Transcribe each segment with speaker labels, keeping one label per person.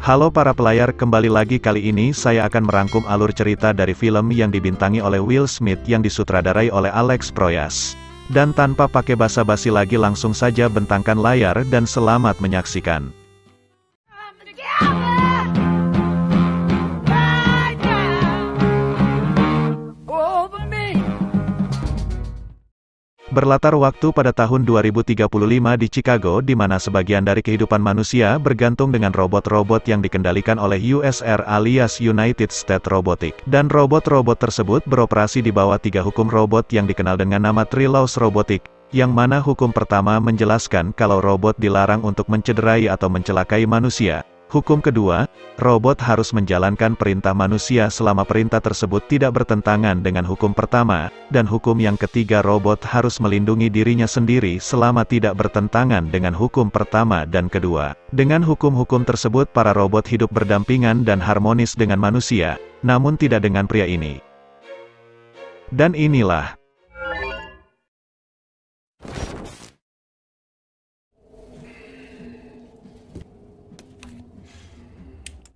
Speaker 1: Halo para pelayar, kembali lagi. Kali ini saya akan merangkum alur cerita dari film yang dibintangi oleh Will Smith yang disutradarai oleh Alex Proyas. Dan tanpa pakai basa-basi lagi, langsung saja bentangkan layar dan selamat menyaksikan. Berlatar waktu pada tahun 2035 di Chicago, di mana sebagian dari kehidupan manusia bergantung dengan robot-robot yang dikendalikan oleh USR alias United States Robotic. Dan robot-robot tersebut beroperasi di bawah 3 hukum robot yang dikenal dengan nama Three Laws Robotic, yang mana hukum pertama menjelaskan kalau robot dilarang untuk mencederai atau mencelakai manusia. Hukum kedua, robot harus menjalankan perintah manusia selama perintah tersebut tidak bertentangan dengan hukum pertama, dan hukum yang ketiga, robot harus melindungi dirinya sendiri selama tidak bertentangan dengan hukum pertama dan kedua. Dengan hukum-hukum tersebut, para robot hidup berdampingan dan harmonis dengan manusia, namun tidak dengan pria ini. Dan inilah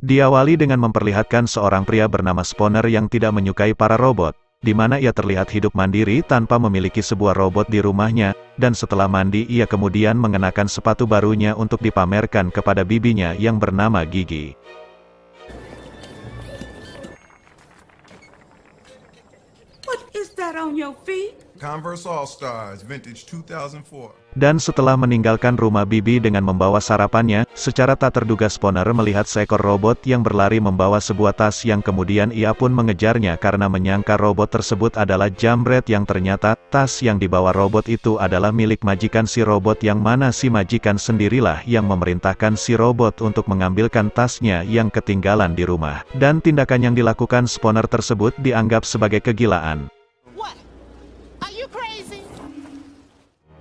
Speaker 1: diawali dengan memperlihatkan seorang pria bernama Spooner yang tidak menyukai para robot, di mana ia terlihat hidup mandiri tanpa memiliki sebuah robot di rumahnya, dan setelah mandi ia kemudian mengenakan sepatu barunya untuk dipamerkan kepada bibinya yang bernama Gigi.
Speaker 2: What is that on your feet?
Speaker 3: Converse All-Stars, vintage 2004.
Speaker 1: Dan setelah meninggalkan rumah bibi dengan membawa sarapannya, secara tak terduga Spooner melihat seekor robot yang berlari membawa sebuah tas yang kemudian ia pun mengejarnya karena menyangka robot tersebut adalah Jambret, yang ternyata tas yang dibawa robot itu adalah milik majikan si robot, yang mana si majikan sendirilah yang memerintahkan si robot untuk mengambilkan tasnya yang ketinggalan di rumah. Dan tindakan yang dilakukan Spooner tersebut dianggap sebagai kegilaan.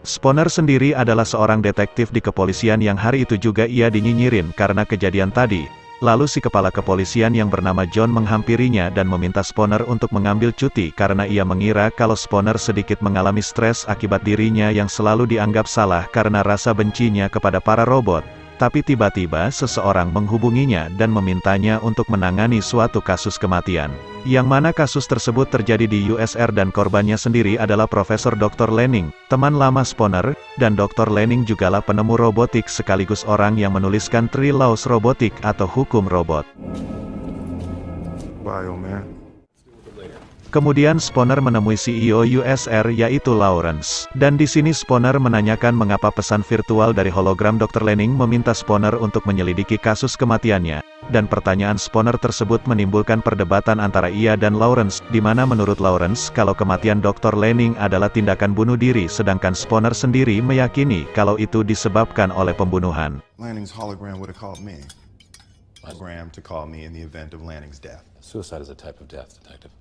Speaker 1: Spooner sendiri adalah seorang detektif di kepolisian yang hari itu juga ia dinyinyirin karena kejadian tadi. Lalu si kepala kepolisian yang bernama John menghampirinya dan meminta Spooner untuk mengambil cuti karena ia mengira kalau Spooner sedikit mengalami stres akibat dirinya yang selalu dianggap salah karena rasa bencinya kepada para robot. Tapi tiba-tiba seseorang menghubunginya dan memintanya untuk menangani suatu kasus kematian. Yang mana kasus tersebut terjadi di USR dan korbannya sendiri adalah Profesor Dr. Lanning, teman lama Spooner, dan Dr. Lanning jugalah penemu robotik sekaligus orang yang menuliskan Three Laws Robotic atau hukum robot.
Speaker 3: Bio, man.
Speaker 1: Kemudian Spooner menemui CEO USR yaitu Lawrence. Dan di sini Spooner menanyakan mengapa pesan virtual dari hologram Dr. Lanning meminta Spooner untuk menyelidiki kasus kematiannya. Dan pertanyaan Spooner tersebut menimbulkan perdebatan antara ia dan Lawrence, di mana menurut Lawrence kalau kematian Dr. Lanning adalah tindakan bunuh diri, sedangkan Spooner sendiri meyakini kalau itu disebabkan oleh pembunuhan.
Speaker 3: Lanning's hologram would have called me. Hologram to call me in the event of Lanning's death.
Speaker 4: Suicide is a type of death, Detective.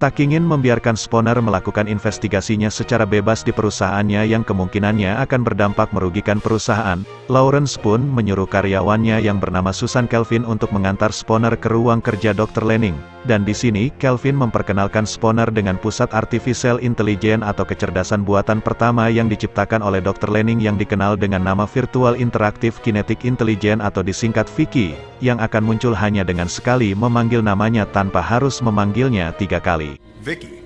Speaker 1: Tak ingin membiarkan Spooner melakukan investigasinya secara bebas di perusahaannya yang kemungkinannya akan berdampak merugikan perusahaan, Lawrence pun menyuruh karyawannya yang bernama Susan Kelvin untuk mengantar Spooner ke ruang kerja Dr. Lanning. Dan di sini, Kelvin memperkenalkan Spooner dengan pusat artificial intelligence atau kecerdasan buatan pertama yang diciptakan oleh Dr. Lanning yang dikenal dengan nama Virtual Interactive Kinetic Intelligence atau disingkat VIKI, yang akan muncul hanya dengan sekali memanggil namanya tanpa harus memanggilnya 3 kali.
Speaker 3: Vicky.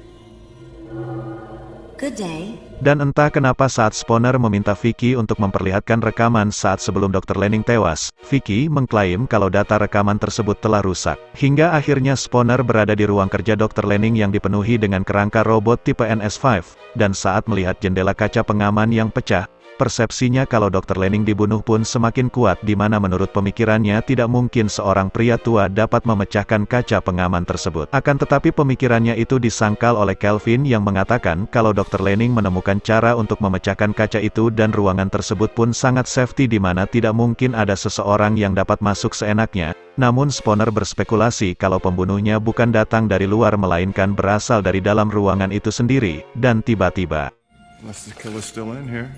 Speaker 2: Good day.
Speaker 1: Dan entah kenapa saat Spooner meminta Vicky untuk memperlihatkan rekaman saat sebelum Dr. Lanning tewas, Vicky mengklaim kalau data rekaman tersebut telah rusak. Hingga akhirnya Spooner berada di ruang kerja Dr. Lanning yang dipenuhi dengan kerangka robot tipe NS5, dan saat melihat jendela kaca pengaman yang pecah, persepsinya kalau Dr. Lanning dibunuh pun semakin kuat, di mana menurut pemikirannya tidak mungkin seorang pria tua dapat memecahkan kaca pengaman tersebut. Akan tetapi pemikirannya itu disangkal oleh Kelvin yang mengatakan kalau Dr. Lanning menemukan cara untuk memecahkan kaca itu dan ruangan tersebut pun sangat safety, di mana tidak mungkin ada seseorang yang dapat masuk seenaknya. Namun Spooner berspekulasi kalau pembunuhnya bukan datang dari luar melainkan berasal dari dalam ruangan itu sendiri, dan tiba-tiba
Speaker 3: Unless the killer's still in here.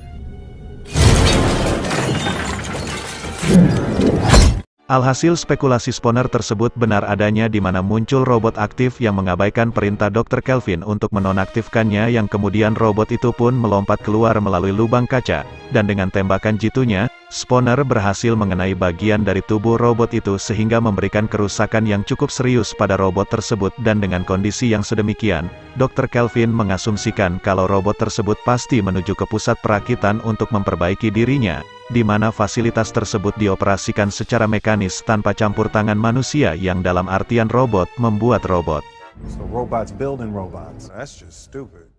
Speaker 1: Alhasil spekulasi Spooner tersebut benar adanya di mana muncul robot aktif yang mengabaikan perintah Dr. Kelvin untuk menonaktifkannya yang kemudian robot itu pun melompat keluar melalui lubang kaca, dan dengan tembakan jitunya, Spooner berhasil mengenai bagian dari tubuh robot itu sehingga memberikan kerusakan yang cukup serius pada robot tersebut dan dengan kondisi yang sedemikian, Dr. Kelvin mengasumsikan kalau robot tersebut pasti menuju ke pusat perakitan untuk memperbaiki dirinya, di mana fasilitas tersebut dioperasikan secara mekanis tanpa campur tangan manusia yang dalam artian robot membuat robot.
Speaker 3: So robots building robots. That's just stupid.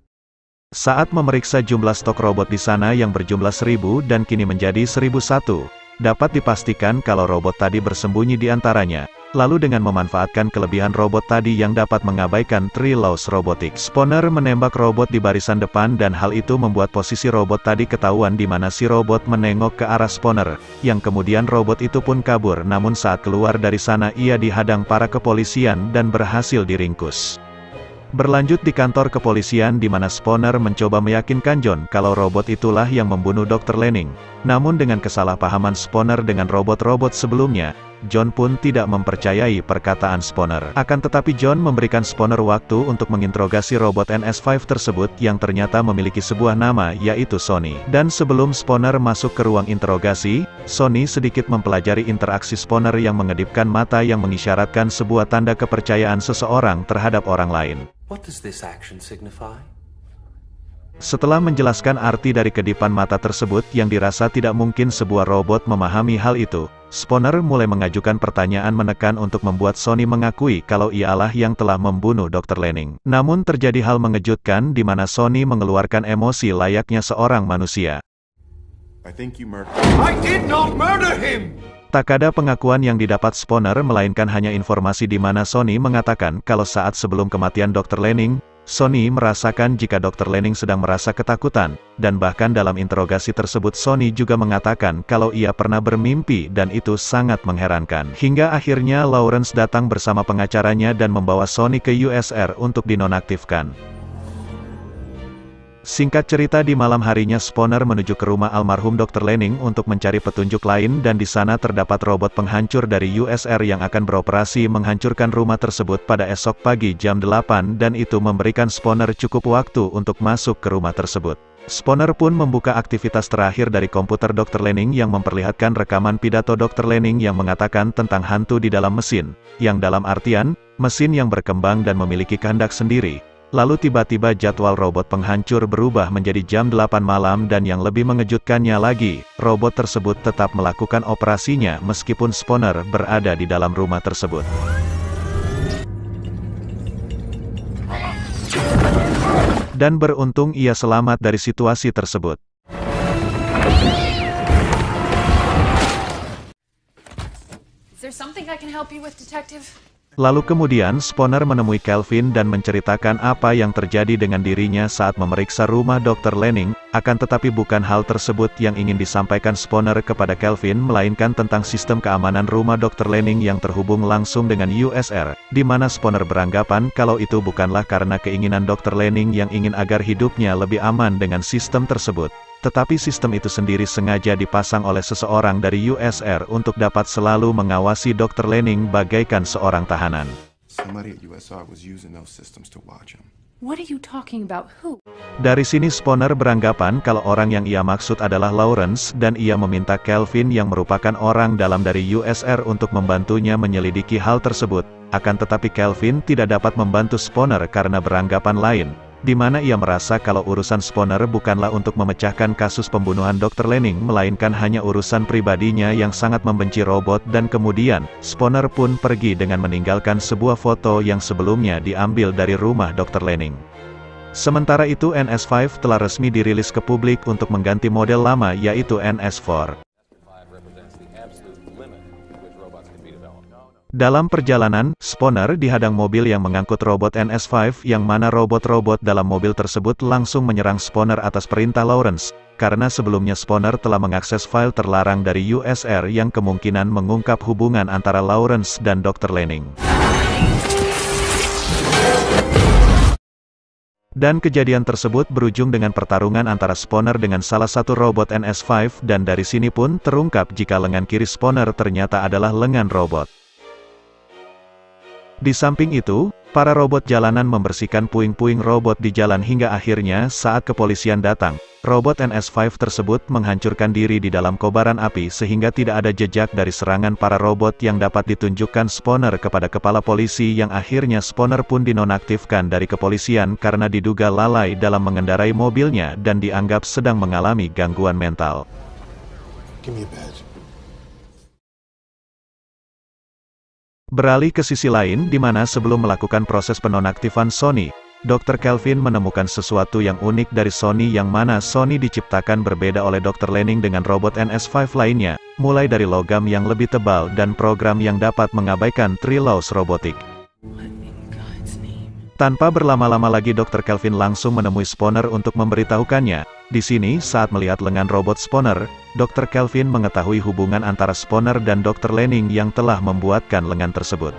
Speaker 1: Saat memeriksa jumlah stok robot di sana yang berjumlah 1000 dan kini menjadi 1001, dapat dipastikan kalau robot tadi bersembunyi di antaranya. Lalu dengan memanfaatkan kelebihan robot tadi yang dapat mengabaikan Three Laws Robotics, Spooner menembak robot di barisan depan dan hal itu membuat posisi robot tadi ketahuan di mana si robot menengok ke arah Spooner, yang kemudian robot itu pun kabur namun saat keluar dari sana ia dihadang para kepolisian dan berhasil diringkus. Berlanjut di kantor kepolisian di mana Spooner mencoba meyakinkan John kalau robot itulah yang membunuh Dr. Lanning. Namun dengan kesalahpahaman Spooner dengan robot-robot sebelumnya, John pun tidak mempercayai perkataan Spooner. Akan tetapi John memberikan Spooner waktu untuk menginterogasi robot NS5 tersebut yang ternyata memiliki sebuah nama yaitu Sonny. Dan sebelum Spooner masuk ke ruang interogasi, Sonny sedikit mempelajari interaksi Spooner yang mengedipkan mata yang mengisyaratkan sebuah tanda kepercayaan seseorang terhadap orang lain.
Speaker 5: What does this action signify?
Speaker 1: Setelah menjelaskan arti dari kedipan mata tersebut yang dirasa tidak mungkin sebuah robot memahami hal itu, Spooner mulai mengajukan pertanyaan menekan untuk membuat Sonny mengakui kalau ialah yang telah membunuh Dr. Lanning. Namun terjadi hal mengejutkan di mana Sonny mengeluarkan emosi layaknya seorang manusia.
Speaker 3: I think you murdered.
Speaker 5: I did not murder him!
Speaker 1: Tak ada pengakuan yang didapat Spooner melainkan hanya informasi di mana Sonny mengatakan kalau saat sebelum kematian Dr. Lanning, Sonny merasakan jika Dr. Lanning sedang merasa ketakutan, dan bahkan dalam interogasi tersebut Sonny juga mengatakan kalau ia pernah bermimpi dan itu sangat mengherankan. Hingga akhirnya Lawrence datang bersama pengacaranya dan membawa Sonny ke USR untuk dinonaktifkan. Singkat cerita di malam harinya Spooner menuju ke rumah almarhum Dr. Lanning untuk mencari petunjuk lain dan di sana terdapat robot penghancur dari USR yang akan beroperasi menghancurkan rumah tersebut pada esok pagi jam 8 dan itu memberikan Spooner cukup waktu untuk masuk ke rumah tersebut. Spooner pun membuka aktivitas terakhir dari komputer Dr. Lanning yang memperlihatkan rekaman pidato Dr. Lanning yang mengatakan tentang hantu di dalam mesin, yang dalam artian, mesin yang berkembang dan memiliki kehendak sendiri. Lalu tiba-tiba jadwal robot penghancur berubah menjadi jam 8 malam dan yang lebih mengejutkannya lagi, robot tersebut tetap melakukan operasinya meskipun Spooner berada di dalam rumah tersebut. Dan beruntung ia selamat dari situasi tersebut.
Speaker 6: Is there something I can help you with, Detective?
Speaker 1: Lalu kemudian Spooner menemui Kelvin dan menceritakan apa yang terjadi dengan dirinya saat memeriksa rumah Dr. Lanning, akan tetapi bukan hal tersebut yang ingin disampaikan Spooner kepada Kelvin melainkan tentang sistem keamanan rumah Dr. Lanning yang terhubung langsung dengan USR, di mana Spooner beranggapan kalau itu bukanlah karena keinginan Dr. Lanning yang ingin agar hidupnya lebih aman dengan sistem tersebut. Tetapi sistem itu sendiri sengaja dipasang oleh seseorang dari USR untuk dapat selalu mengawasi Dr. Lanning bagaikan seorang tahanan.
Speaker 3: Somebody at USR was using those systems to watch him.
Speaker 6: What are you talking about? Who?
Speaker 1: Dari sini Spooner beranggapan kalau orang yang ia maksud adalah Lawrence dan ia meminta Kelvin yang merupakan orang dalam dari USR untuk membantunya menyelidiki hal tersebut. Akan tetapi Kelvin tidak dapat membantu Spooner karena beranggapan lain, di mana ia merasa kalau urusan Spooner bukanlah untuk memecahkan kasus pembunuhan Dr. Lanning melainkan hanya urusan pribadinya yang sangat membenci robot dan kemudian, Spooner pun pergi dengan meninggalkan sebuah foto yang sebelumnya diambil dari rumah Dr. Lanning. Sementara itu NS5 telah resmi dirilis ke publik untuk mengganti model lama yaitu NS4. Dalam perjalanan, Spooner dihadang mobil yang mengangkut robot NS5 yang mana robot-robot dalam mobil tersebut langsung menyerang Spooner atas perintah Lawrence, karena sebelumnya Spooner telah mengakses file terlarang dari USR yang kemungkinan mengungkap hubungan antara Lawrence dan Dr. Lanning. Dan kejadian tersebut berujung dengan pertarungan antara Spooner dengan salah satu robot NS5 dan dari sini pun terungkap jika lengan kiri Spooner ternyata adalah lengan robot. Di samping itu, para robot jalanan membersihkan puing-puing robot di jalan hingga akhirnya saat kepolisian datang, robot NS5 tersebut menghancurkan diri di dalam kobaran api sehingga tidak ada jejak dari serangan para robot yang dapat ditunjukkan Spooner kepada kepala polisi yang akhirnya Spooner pun dinonaktifkan dari kepolisian karena diduga lalai dalam mengendarai mobilnya dan dianggap sedang mengalami gangguan mental.
Speaker 3: Give me a badge.
Speaker 1: Beralih ke sisi lain di mana sebelum melakukan proses penonaktifan Sony, Dr. Kelvin menemukan sesuatu yang unik dari Sony yang mana Sony diciptakan berbeda oleh Dr. Lanning dengan robot NS5 lainnya, mulai dari logam yang lebih tebal dan program yang dapat mengabaikan 3 laws robotik. Tanpa berlama-lama lagi Dr. Kelvin langsung menemui Spooner untuk memberitahukannya. Di sini saat melihat lengan robot Spooner, Dr. Kelvin mengetahui hubungan antara Spooner dan Dr. Lanning yang telah membuatkan lengan tersebut.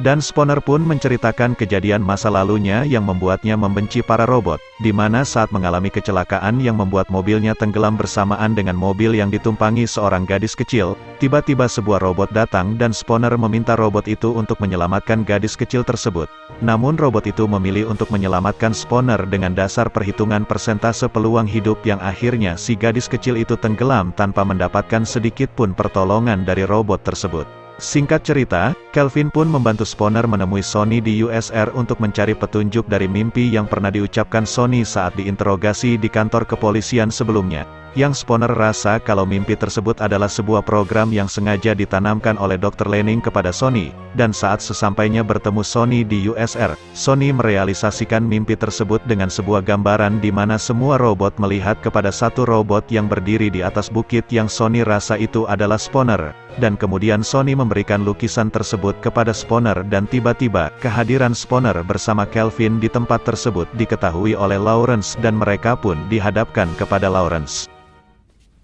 Speaker 1: Dan Spooner pun menceritakan kejadian masa lalunya yang membuatnya membenci para robot, di mana saat mengalami kecelakaan yang membuat mobilnya tenggelam bersamaan dengan mobil yang ditumpangi seorang gadis kecil, tiba-tiba sebuah robot datang dan Spooner meminta robot itu untuk menyelamatkan gadis kecil tersebut. Namun robot itu memilih untuk menyelamatkan Spooner dengan dasar perhitungan persentase peluang hidup yang akhirnya si gadis kecil itu tenggelam tanpa mendapatkan sedikit pun pertolongan dari robot tersebut. Singkat cerita, Kelvin pun membantu Spooner menemui Sony di USR untuk mencari petunjuk dari mimpi yang pernah diucapkan Sony saat diinterogasi di kantor kepolisian sebelumnya. Yang Spooner rasa kalau mimpi tersebut adalah sebuah program yang sengaja ditanamkan oleh Dr. Lanning kepada Sony, dan saat sesampainya bertemu Sony di USR, Sony merealisasikan mimpi tersebut dengan sebuah gambaran di mana semua robot melihat kepada satu robot yang berdiri di atas bukit yang Sony rasa itu adalah Spooner. Dan kemudian Sony memberikan lukisan tersebut kepada Spooner dan tiba-tiba, kehadiran Spooner bersama Kelvin di tempat tersebut diketahui oleh Lawrence dan mereka pun dihadapkan kepada Lawrence.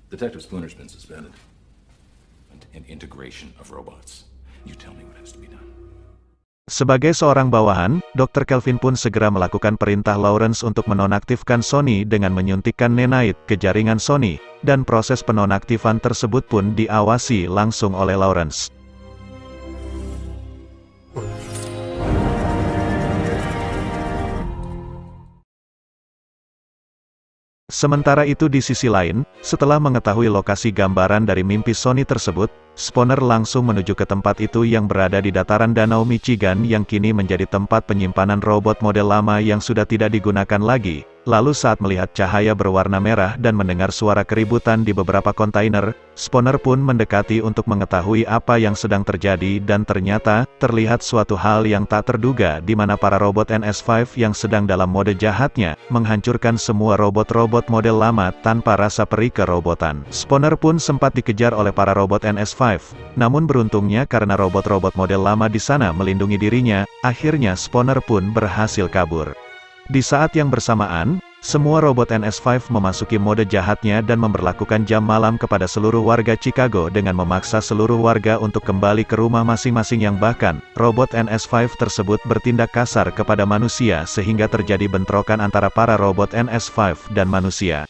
Speaker 4: Detective Spooner's been suspended. An integration of robots. You tell me what has to be done.
Speaker 1: Sebagai seorang bawahan, Dr. Kelvin pun segera melakukan perintah Lawrence untuk menonaktifkan Sony dengan menyuntikkan nanite ke jaringan Sony, dan proses penonaktifan tersebut pun diawasi langsung oleh Lawrence. Sementara itu di sisi lain, setelah mengetahui lokasi gambaran dari mimpi Sony tersebut, Spooner langsung menuju ke tempat itu yang berada di dataran Danau Michigan yang kini menjadi tempat penyimpanan robot model lama yang sudah tidak digunakan lagi. Lalu saat melihat cahaya berwarna merah dan mendengar suara keributan di beberapa kontainer, Spooner pun mendekati untuk mengetahui apa yang sedang terjadi dan ternyata, terlihat suatu hal yang tak terduga di mana para robot NS5 yang sedang dalam mode jahatnya, menghancurkan semua robot-robot model lama tanpa rasa peri kerobotan. Spooner pun sempat dikejar oleh para robot NS5, namun beruntungnya karena robot-robot model lama di sana melindungi dirinya, akhirnya Spooner pun berhasil kabur. Di saat yang bersamaan, semua robot NS5 memasuki mode jahatnya dan memberlakukan jam malam kepada seluruh warga Chicago dengan memaksa seluruh warga untuk kembali ke rumah masing-masing yang bahkan, robot NS5 tersebut bertindak kasar kepada manusia sehingga terjadi bentrokan antara para robot NS5 dan manusia.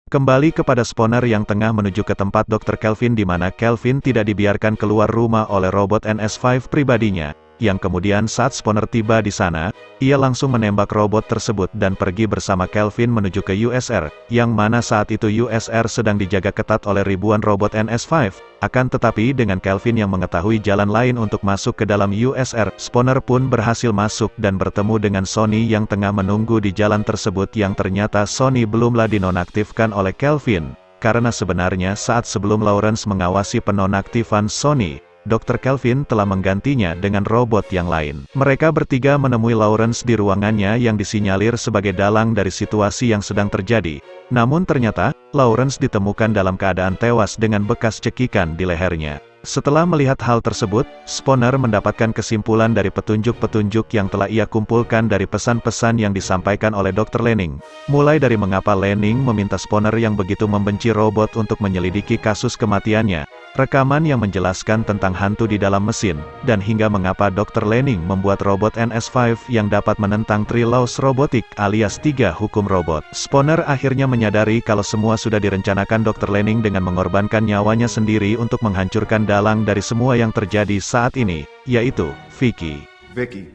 Speaker 1: Kembali kepada Spooner yang tengah menuju ke tempat Dr. Kelvin di mana Kelvin tidak dibiarkan keluar rumah oleh robot NS5 pribadinya. Yang kemudian saat Spooner tiba di sana, ia langsung menembak robot tersebut dan pergi bersama Kelvin menuju ke USR, yang mana saat itu USR sedang dijaga ketat oleh ribuan robot NS5. Akan tetapi dengan Kelvin yang mengetahui jalan lain untuk masuk ke dalam USR, Spooner pun berhasil masuk dan bertemu dengan Sony yang tengah menunggu di jalan tersebut yang ternyata Sony belumlah dinonaktifkan oleh Kelvin. Karena sebenarnya saat sebelum Lawrence mengawasi penonaktifan Sony, Dr. Kelvin telah menggantinya dengan robot yang lain. Mereka bertiga menemui Lawrence di ruangannya yang disinyalir sebagai dalang dari situasi yang sedang terjadi. Namun ternyata, Lawrence ditemukan dalam keadaan tewas dengan bekas cekikan di lehernya. Setelah melihat hal tersebut, Spooner mendapatkan kesimpulan dari petunjuk-petunjuk yang telah ia kumpulkan dari pesan-pesan yang disampaikan oleh Dr. Lanning. Mulai dari mengapa Lanning meminta Spooner yang begitu membenci robot untuk menyelidiki kasus kematiannya, rekaman yang menjelaskan tentang hantu di dalam mesin, dan hingga mengapa Dr. Lanning membuat robot NS5 yang dapat menentang 3 laws robotik alias 3 hukum robot. Spooner akhirnya menyadari kalau semua sudah direncanakan Dr. Lanning dengan mengorbankan nyawanya sendiri untuk menghancurkan dalang dari semua yang terjadi saat ini, yaitu Vicky.
Speaker 3: Vicky.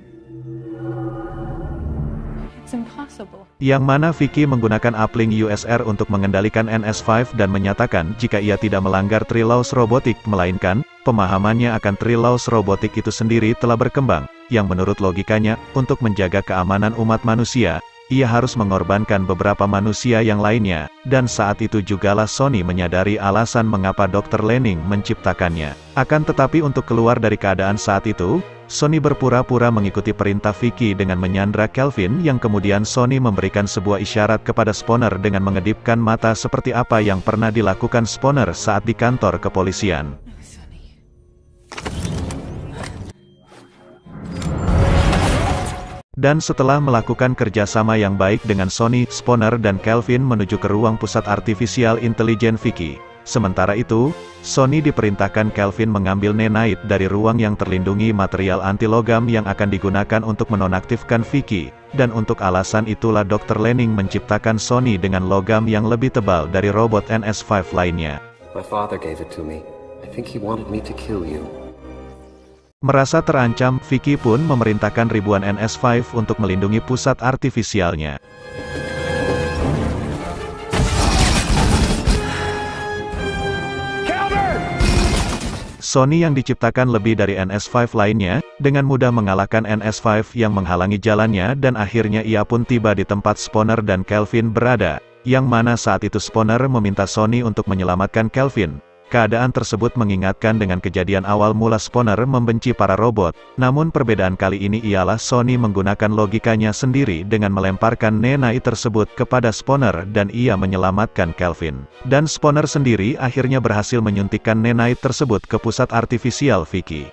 Speaker 6: It's impossible.
Speaker 1: Yang mana Vicky menggunakan uplink USR untuk mengendalikan NS5 dan menyatakan jika ia tidak melanggar 3 laws robotik, melainkan, pemahamannya akan 3 laws robotik itu sendiri telah berkembang, yang menurut logikanya, untuk menjaga keamanan umat manusia, ia harus mengorbankan beberapa manusia yang lainnya, dan saat itu jugalah Sony menyadari alasan mengapa Dr. Lanning menciptakannya. Akan tetapi untuk keluar dari keadaan saat itu, Sony berpura-pura mengikuti perintah Vicky dengan menyandra Kelvin yang kemudian Sony memberikan sebuah isyarat kepada Spooner dengan mengedipkan mata seperti apa yang pernah dilakukan Spooner saat di kantor kepolisian. Dan setelah melakukan kerjasama yang baik dengan Sony, Spooner dan Kelvin menuju ke ruang pusat artifisial intelijen Vicky. Sementara itu, Sony diperintahkan Kelvin mengambil nanite dari ruang yang terlindungi material anti-logam yang akan digunakan untuk menonaktifkan Vicky, dan untuk alasan itulah Dr. Lanning menciptakan Sony dengan logam yang lebih tebal dari robot NS5 lainnya.
Speaker 5: My father gave it to me. I think he wanted me to kill you.
Speaker 1: Merasa terancam, Vicky pun memerintahkan ribuan NS5 untuk melindungi pusat artifisialnya. Sony yang diciptakan lebih dari NS5 lainnya, dengan mudah mengalahkan NS5 yang menghalangi jalannya dan akhirnya ia pun tiba di tempat Spooner dan Kelvin berada, yang mana saat itu Spooner meminta Sony untuk menyelamatkan Kelvin. Keadaan tersebut mengingatkan dengan kejadian awal mula Spooner membenci para robot, namun perbedaan kali ini ialah Sony menggunakan logikanya sendiri dengan melemparkan nanite tersebut kepada Spooner dan ia menyelamatkan Kelvin. Dan Spooner sendiri akhirnya berhasil menyuntikkan nanite tersebut ke pusat artifisial Vicky.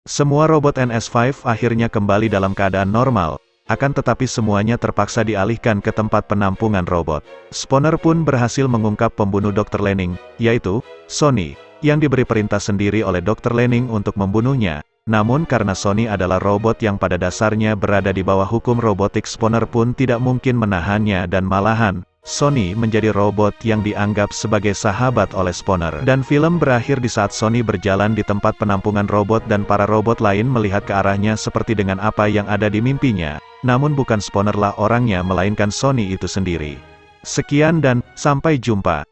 Speaker 1: Semua robot NS5 akhirnya kembali dalam keadaan normal. Akan tetapi semuanya terpaksa dialihkan ke tempat penampungan robot. Spooner pun berhasil mengungkap pembunuh Dr. Lanning, yaitu Sony, yang diberi perintah sendiri oleh Dr. Lanning untuk membunuhnya. Namun karena Sony adalah robot yang pada dasarnya berada di bawah hukum robotik, Spooner pun tidak mungkin menahannya dan malahan, Sony menjadi robot yang dianggap sebagai sahabat oleh Spooner. Dan film berakhir di saat Sony berjalan di tempat penampungan robot dan para robot lain melihat ke arahnya seperti dengan apa yang ada di mimpinya. Namun bukan Spooner lah orangnya melainkan Sony itu sendiri. Sekian dan sampai jumpa.